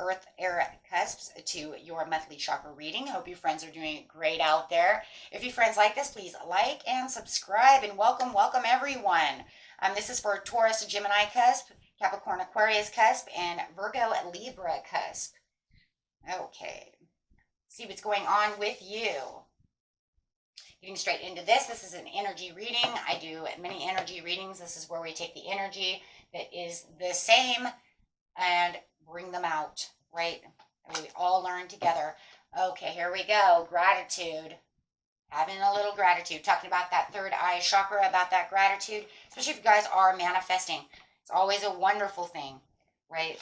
Earth Air Cusps to your monthly chakra reading. Hope you friends are doing great out there. If you friends like this, please like and subscribe, and welcome everyone. This is for Taurus Gemini Cusp, Capricorn Aquarius Cusp, and Virgo Libra Cusp. Okay, see what's going on with you. Getting straight into this is an energy reading. I do many energy readings. This is where we take the energy that is the same and bring them out, right? And we all learn together. Okay, here we go. Gratitude. Having a little gratitude. Talking about that third eye chakra, about that gratitude, especially if you guys are manifesting. It's always a wonderful thing, right?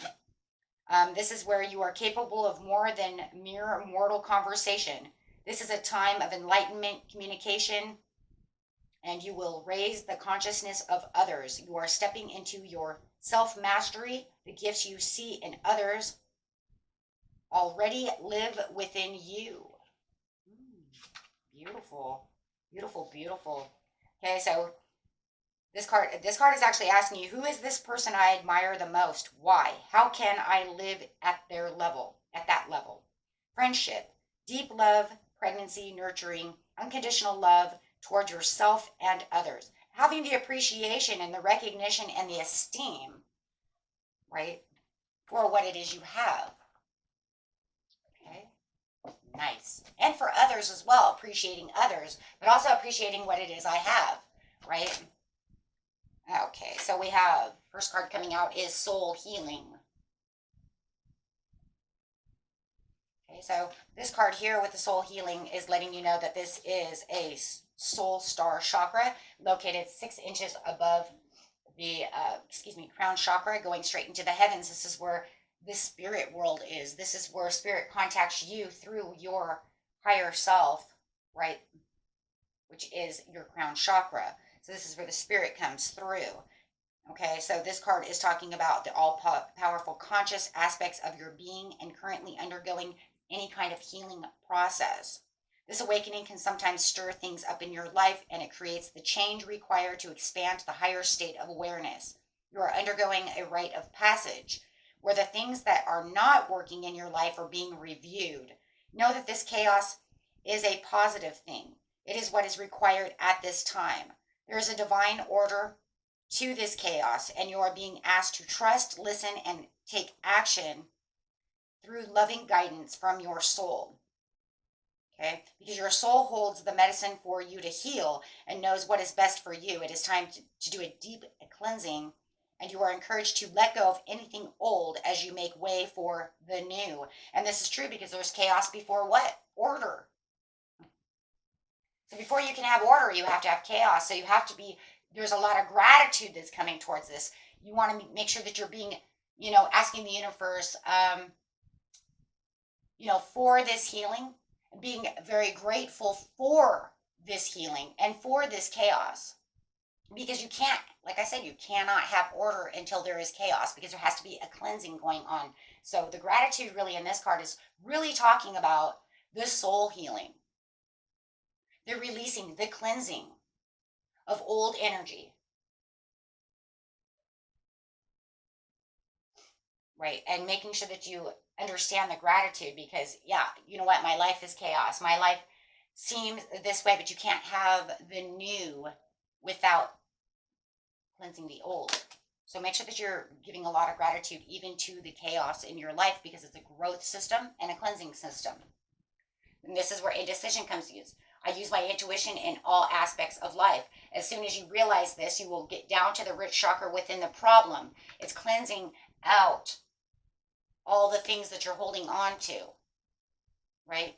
This is where you are capable of more than mere mortal conversation. This is a time of enlightenment, communication, and you will raise the consciousness of others. You are stepping into your self-mastery. The gifts you see in others already live within you. Beautiful, beautiful, beautiful. Okay, so this card is actually asking you, who is this person I admire the most? Why? How can I live at their level, at that level? Friendship, deep love, pregnancy, nurturing, unconditional love towards yourself and others. Having the appreciation and the recognition and the esteem, right, for what it is you have. Okay, nice. And for others as well, appreciating others, but also appreciating what it is I have, right? Okay, so we have, first card coming out is Soul Healing. Okay, so this card here with the Soul Healing is letting you know that this is a soul star chakra located 6 inches above the crown chakra, going straight into the heavens. This is where the spirit world is. This is where spirit contacts you through your higher self, right, which is your crown chakra. So this is where the spirit comes through. Okay, so this card is talking about the all-powerful conscious aspects of your being and currently undergoing any kind of healing process. This awakening can sometimes stir things up in your life, and it creates the change required to expand to the higher state of awareness. You are undergoing a rite of passage where the things that are not working in your life are being reviewed. Know that this chaos is a positive thing. It is what is required at this time. There is a divine order to this chaos, and you are being asked to trust, listen, and take action through loving guidance from your soul. Okay, because your soul holds the medicine for you to heal and knows what is best for you. It is time to do a deep cleansing, and you are encouraged to let go of anything old as you make way for the new. And this is true because there's chaos before what? Order. So before you can have order, you have to have chaos. So you have to be, there's a lot of gratitude that's coming towards this. You want to make sure that you're being, asking the universe, for this healing, being very grateful for this healing and for this chaos. Because you can't, like I said, you cannot have order until there is chaos, because there has to be a cleansing going on. So the gratitude really in this card is really talking about the soul healing, the releasing, the cleansing of old energy. Right, and making sure that you understand the gratitude, because you know what, my life is chaos, my life seems this way, but you can't have the new without cleansing the old. So make sure that you're giving a lot of gratitude even to the chaos in your life, because it's a growth system and a cleansing system. And this is where a decision comes to use. I use my intuition in all aspects of life. As soon as you realize this, you will get down to the root chakra within the problem. It's cleansing out all the things that you're holding on to, right?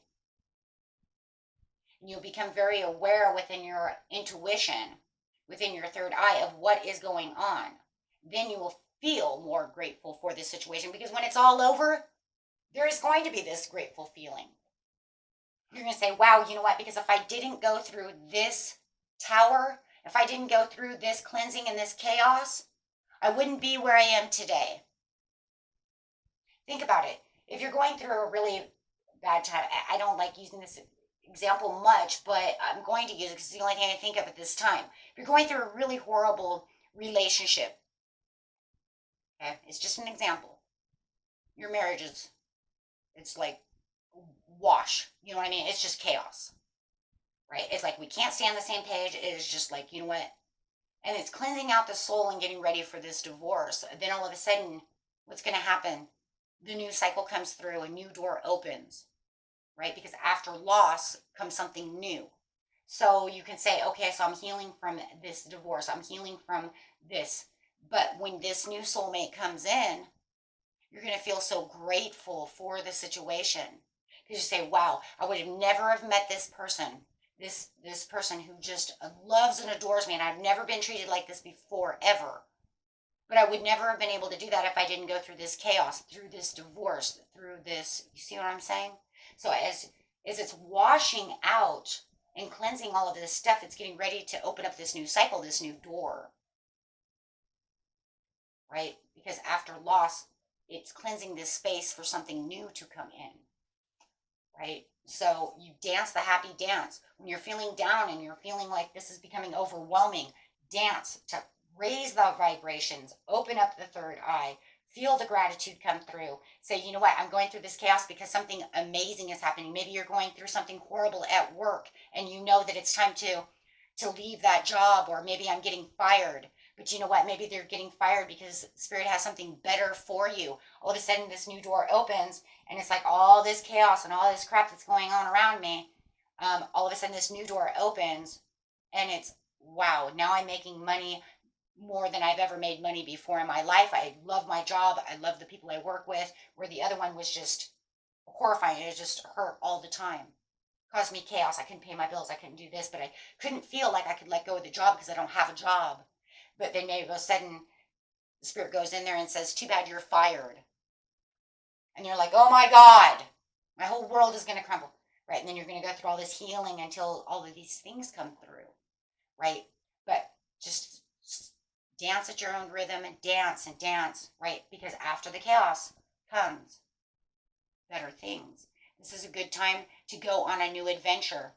And you'll become very aware within your intuition, within your third eye, of what is going on. Then you will feel more grateful for this situation, because when it's all over, there is going to be this grateful feeling. You're going to say, wow, you know what? Because if I didn't go through this tower, if I didn't go through this cleansing and this chaos, I wouldn't be where I am today. Think about it. If you're going through a really bad time, I don't like using this example much, but I'm going to use it because it's the only thing I think of at this time. If you're going through a really horrible relationship, okay, it's just an example. Your marriage is it's like wash. You know what I mean? It's just chaos, right? It's like we can't stay on the same page. It is just like, you know what? And it's cleansing out the soul and getting ready for this divorce. Then all of a sudden, what's going to happen? The new cycle comes through, a new door opens, right? Because after loss comes something new. So you can say, okay, so I'm healing from this divorce. I'm healing from this. But when this new soulmate comes in, you're going to feel so grateful for the situation. Because you say, wow, I would have never have met this person. This person who just loves and adores me, and I've never been treated like this before, ever. But I would never have been able to do that if I didn't go through this chaos, through this divorce, through this. You see what I'm saying? So as it's washing out and cleansing all of this stuff, it's getting ready to open up this new cycle, this new door. Right? Because after loss, it's cleansing this space for something new to come in. Right? So you dance the happy dance. When you're feeling down and you're feeling like this is becoming overwhelming, dance to raise the vibrations, open up the third eye, feel the gratitude come through. Say, you know what, I'm going through this chaos because something amazing is happening. Maybe you're going through something horrible at work and you know that it's time to leave that job, or maybe I'm getting fired. But you know what, maybe they're getting fired because Spirit has something better for you. All of a sudden this new door opens and it's like all this chaos and all this crap that's going on around me. All of a sudden this new door opens and it's, wow, now I'm making money more than I've ever made money before in my life. I love my job. I love the people I work with, where the other one was just horrifying. It just hurt all the time. Caused me chaos. I couldn't pay my bills. I couldn't do this, but I couldn't feel like I could let go of the job because I don't have a job. But then maybe all of a sudden the Spirit goes in there and says, too bad you're fired. And you're like, oh my God, my whole world is going to crumble. Right? And then you're going to go through all this healing until all of these things come through. Right? But just dance at your own rhythm and dance, right? Because after the chaos comes better things. This is a good time to go on a new adventure.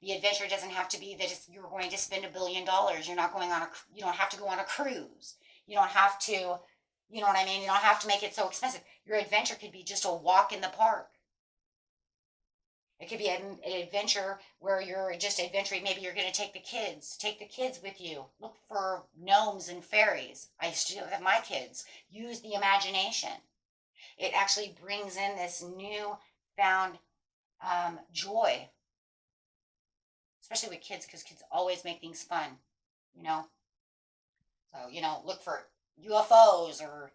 The adventure doesn't have to be that you're going to spend $1 billion. You're not going on you don't have to go on a cruise. You don't have to, you know what I mean? You don't have to make it so expensive. Your adventure could be just a walk in the park. It could be an adventure where you're just adventuring. Maybe you're going to take the kids with you. Look for gnomes and fairies. I used to do it with my kids. Use the imagination. It actually brings in this new found joy, especially with kids, because kids always make things fun, you know. So, you know, look for UFOs or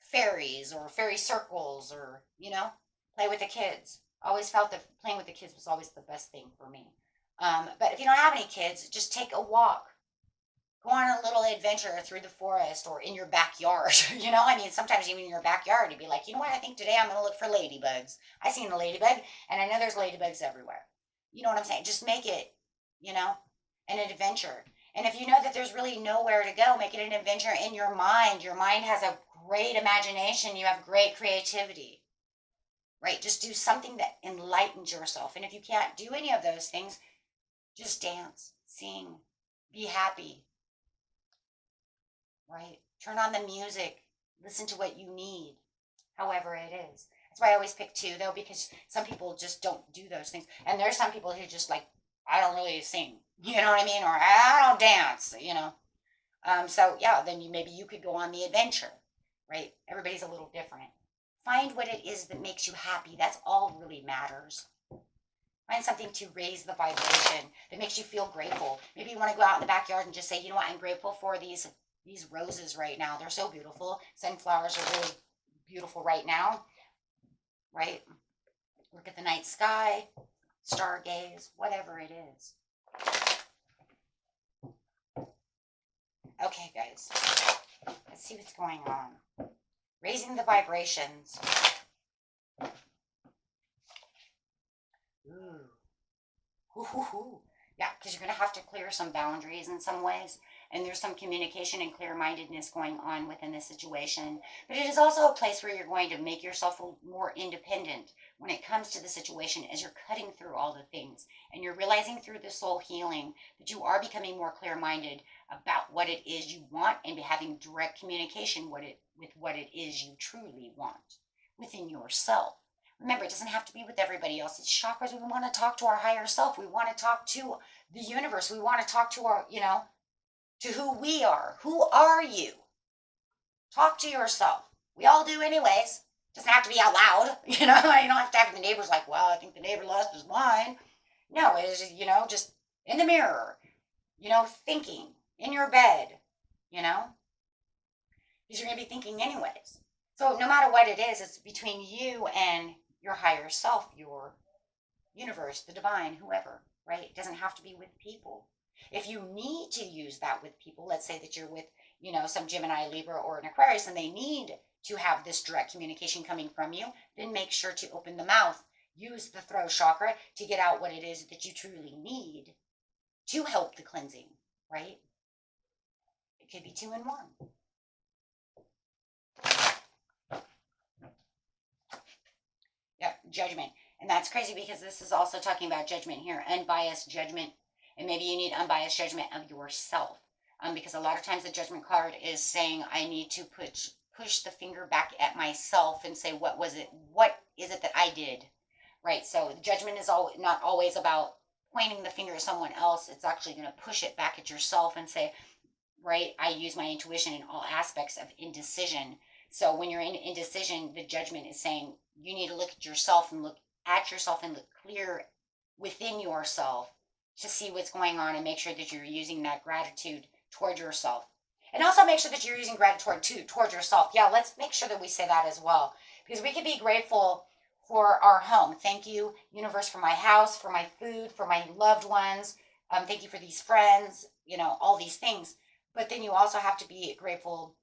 fairies or fairy circles, or, you know, play with the kids. Always felt that playing with the kids was always the best thing for me. But if you don't have any kids, just take a walk. Go on a little adventure through the forest or in your backyard. You know, I mean, sometimes even in your backyard, you'd be like, you know what, I think today I'm going to look for ladybugs. I seen a ladybug, and I know there's ladybugs everywhere. You know what I'm saying? Just make it, you know, an adventure. And if you know that there's really nowhere to go, make it an adventure in your mind. Your mind has a great imagination. You have great creativity. Right? Just do something that enlightens yourself. And if you can't do any of those things, just dance, sing, be happy. Right? Turn on the music. Listen to what you need, however it is. That's why I always pick two, though, because some people just don't do those things. And there's some people who just like, I don't really sing. You know what I mean? Or I don't dance, you know. So, yeah, then maybe you could go on the adventure. Right? Everybody's a little different. Find what it is that makes you happy. That's all really matters. Find something to raise the vibration that makes you feel grateful. Maybe you want to go out in the backyard and just say, you know what, I'm grateful for these roses right now. They're so beautiful. Sunflowers are really beautiful right now. Right? Look at the night sky, stargaze, whatever it is. Okay, guys. Let's see what's going on. Raising the vibrations. Ooh. Ooh. Yeah, because you're going to have to clear some boundaries in some ways. And there's some communication and clear-mindedness going on within this situation. But it is also a place where you're going to make yourself more independent when it comes to the situation as you're cutting through all the things. And you're realizing through the soul healing that you are becoming more clear-minded about what it is you want and having direct communication with what it is you truly want. within yourself. Remember, it doesn't have to be with everybody else. It's chakras. We want to talk to our higher self. We want to talk to the universe. We want to talk to our, to who we are. Who are you? Talk to yourself. We all do anyways. Doesn't have to be out loud. You don't have to have the neighbors like, well, I think the neighbor lost his mind. No, it is, just in the mirror, thinking in your bed, because you're going to be thinking anyways. So no matter what it is, it's between you and your higher self, your universe, the divine, whoever, right? It doesn't have to be with people. If you need to use that with people, let's say that you're with, some Gemini, Libra, or an Aquarius, and they need to have this direct communication coming from you, then make sure to open the mouth. Use the throat chakra to get out what it is that you truly need to help the cleansing, right? It could be 2 in 1. Yep, judgment. And that's crazy because this is also talking about judgment here, unbiased judgment. And maybe you need unbiased judgment of yourself. Because a lot of times the judgment card is saying, I need to push the finger back at myself and say, what is it that I did? Right? So judgment is not always about pointing the finger at someone else. It's actually going to push it back at yourself and say, right, I use my intuition in all aspects of indecision. So when you're in indecision, the judgment is saying you need to look at yourself and look clear within yourself to see what's going on and make sure that you're using that gratitude toward yourself. And also make sure that you're using gratitude toward yourself. Yeah, let's make sure that we say that as well. Because we can be grateful for our home. Thank you, universe, for my house, for my food, for my loved ones. Thank you for these friends, all these things. But then you also have to be grateful,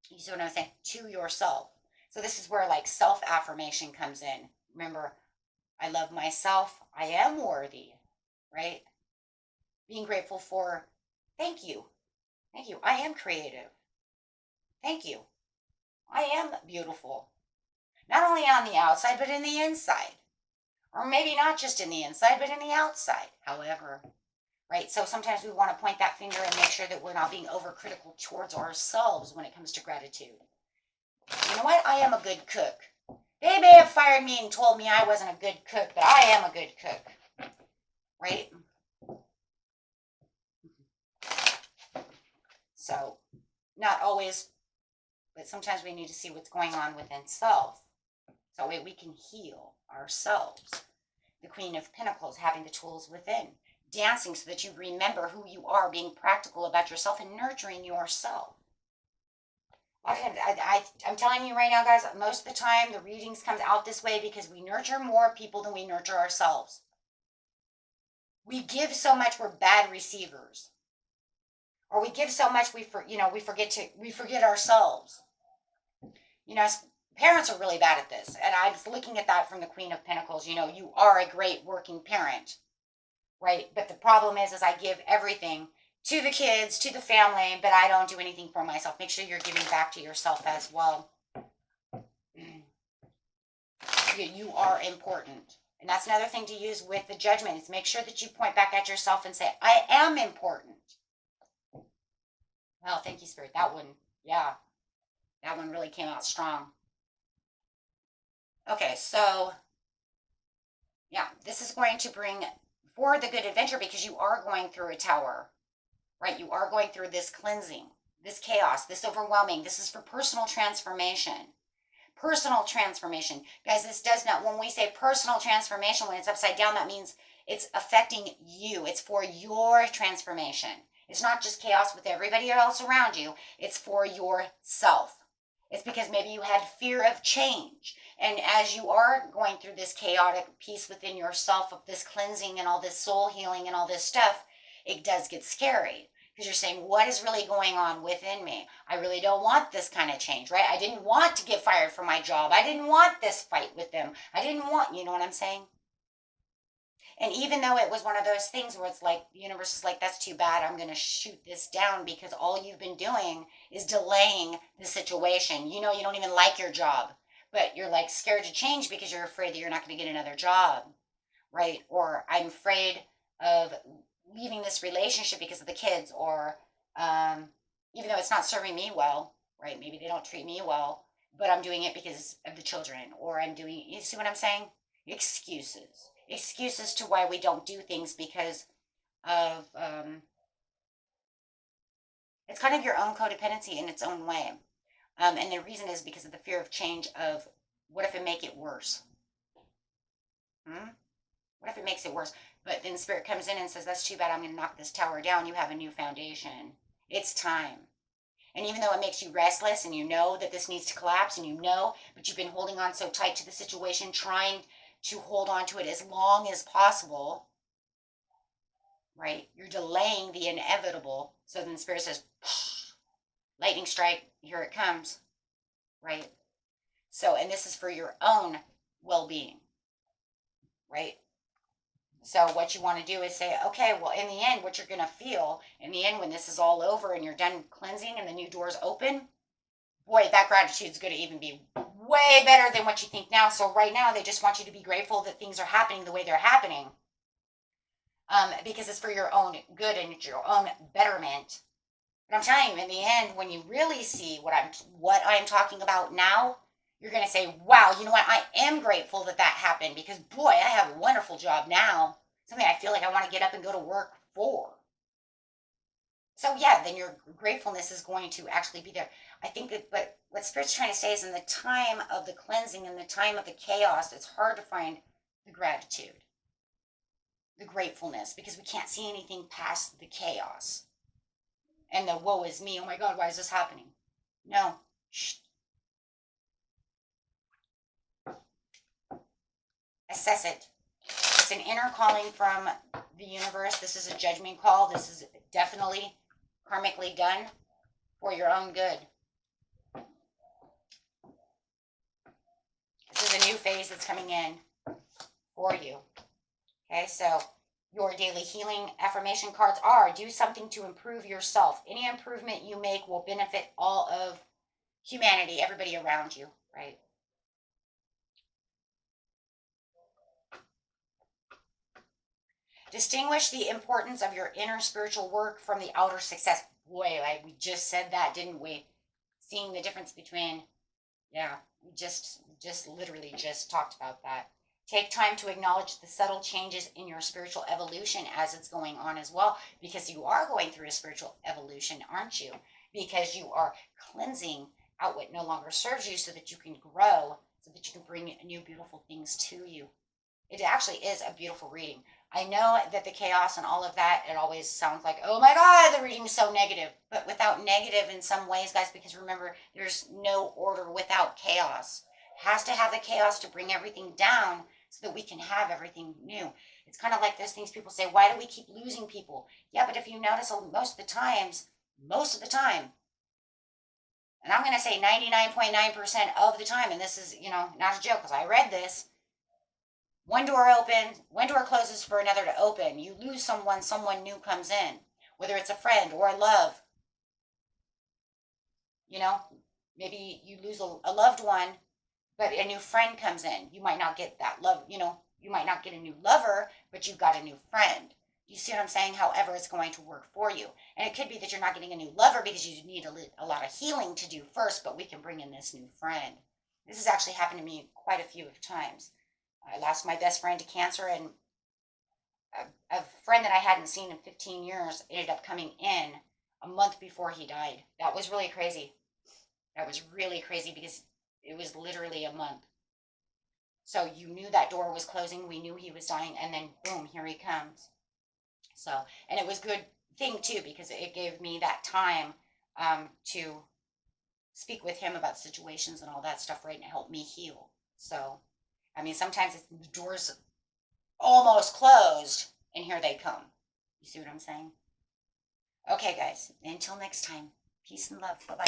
you see what I'm saying, to yourself. So this is where like self-affirmation comes in. Remember, I love myself. I am worthy, right? Being grateful for, thank you. Thank you. I am creative. Thank you. I am beautiful. Not only on the outside, but in the inside. Or maybe not just in the inside, but in the outside. However, right? So sometimes we want to point that finger and make sure that we're not being overcritical towards ourselves when it comes to gratitude. You know what? I am a good cook. They may have fired me and told me I wasn't a good cook, but I am a good cook. Right? So, not always, but sometimes we need to see what's going on within self. So we can heal ourselves. The Queen of Pentacles, having the tools within. Dancing so that you remember who you are, being practical about yourself and nurturing yourself. I'm telling you right now, guys, most of the time the readings comes out this way because we nurture more people than we nurture ourselves. We give so much, we're bad receivers. Or we give so much, we forget ourselves. Parents are really bad at this. And I was looking at that from the Queen of Pentacles. You are a great working parent, right? But the problem is I give everything to the kids, to the family, but I don't do anything for myself. Make sure you're giving back to yourself as well. You are important. And that's another thing to use with the judgment. Is make sure that you point back at yourself and say, I am important. Well, thank you, Spirit. That one really came out strong. Okay, so, yeah, this is going to bring forward the good adventure because you are going through a tower, right? You are going through this cleansing, this chaos, this overwhelming. This is for personal transformation. Personal transformation. Guys, this does not, when we say personal transformation, when it's upside down, that means it's affecting you. It's for your transformation. It's not just chaos with everybody else around you. It's for yourself. It's because maybe you had fear of change. And as you are going through this chaotic piece within yourself of this cleansing and all this soul healing and all this stuff, it does get scary. Because you're saying, what is really going on within me? I really don't want this kind of change, right? I didn't want to get fired from my job. I didn't want this fight with them. I didn't want, you know what I'm saying? And even though it was one of those things where it's like, the universe is like, that's too bad. I'm going to shoot this down because all you've been doing is delaying the situation. You don't even like your job, but you're like scared to change because you're afraid that you're not going to get another job, right? Or I'm afraid of leaving this relationship because of the kids, or even though it's not serving me well, right? Maybe they don't treat me well. but I'm doing it because of the children, or I'm doing, you see what I'm saying? Excuses. Excuses to why we don't do things because of, it's kind of your own codependency in its own way. And the reason is because of the fear of change of what if it make it worse? Hmm? What if it makes it worse? But then Spirit comes in and says, that's too bad. I'm going to knock this tower down. You have a new foundation. It's time. And even though it makes you restless and you know that this needs to collapse and you know, but you've been holding on so tight to the situation, trying to hold on to it as long as possible, right? You're delaying the inevitable. So then Spirit says, lightning strike, here it comes, right? So, and this is for your own well-being, right? So what you want to do is say, okay, well, in the end, what you're going to feel, in the end, when this is all over and you're done cleansing and the new doors open, boy, that gratitude is going to even be way better than what you think now. So right now, they just want you to be grateful that things are happening the way they're happening, because it's for your own good and it's your own betterment. But I'm telling you, in the end, when you really see what I'm talking about now, you're going to say, wow, you know what? I am grateful that that happened because, boy, I have a wonderful job now. Something I feel like I want to get up and go to work for. So, yeah, then your gratefulness is going to actually be there. I think that what Spirit's trying to say is in the time of the cleansing, in the time of the chaos, it's hard to find the gratitude, the gratefulness, because we can't see anything past the chaos and the woe is me. Oh, my God, why is this happening? No. Shh. Assess it. It's an inner calling from the universe. This is a judgment call. This is definitely karmically done for your own good. This is a new phase that's coming in for you. Okay, so your daily healing affirmation cards are: do something to improve yourself. Any improvement you make will benefit all of humanity, everybody around you, right? Distinguish the importance of your inner spiritual work from the outer success. Boy, we just said that, didn't we? Seeing the difference between, yeah, we just literally just talked about that. Take time to acknowledge the subtle changes in your spiritual evolution as it's going on as well, because you are going through a spiritual evolution, aren't you? Because you are cleansing out what no longer serves you so that you can grow, so that you can bring new beautiful things to you. It actually is a beautiful reading. I know that the chaos and all of that, it always sounds like, oh my God, the reading's so negative. But without negative in some ways, guys, because remember, there's no order without chaos. It has to have the chaos to bring everything down so that we can have everything new. It's kind of like those things people say, why do we keep losing people? Yeah, but if you notice most of the time, and I'm going to say 99.9% of the time, and this is, not a joke because I read this, one door opens, one door closes for another to open. You lose someone new comes in, whether it's a friend or a love. Maybe you lose a loved one, but a new friend comes in. You might not get that love, you might not get a new lover, but you've got a new friend. You see what I'm saying? However, it's going to work for you. And it could be that you're not getting a new lover because you need a lot of healing to do first, but we can bring in this new friend. This has actually happened to me quite a few times. I lost my best friend to cancer, and a friend that I hadn't seen in 15 years ended up coming in a month before he died. That was really crazy. That was really crazy because it was literally a month. So you knew that door was closing. We knew he was dying, and then boom, here he comes. So, and it was a good thing too because it gave me that time to speak with him about situations and all that stuff, right, and help me heal. So, I mean, sometimes the door's almost closed, and here they come. You see what I'm saying? Okay, guys, until next time, peace and love. Bye-bye.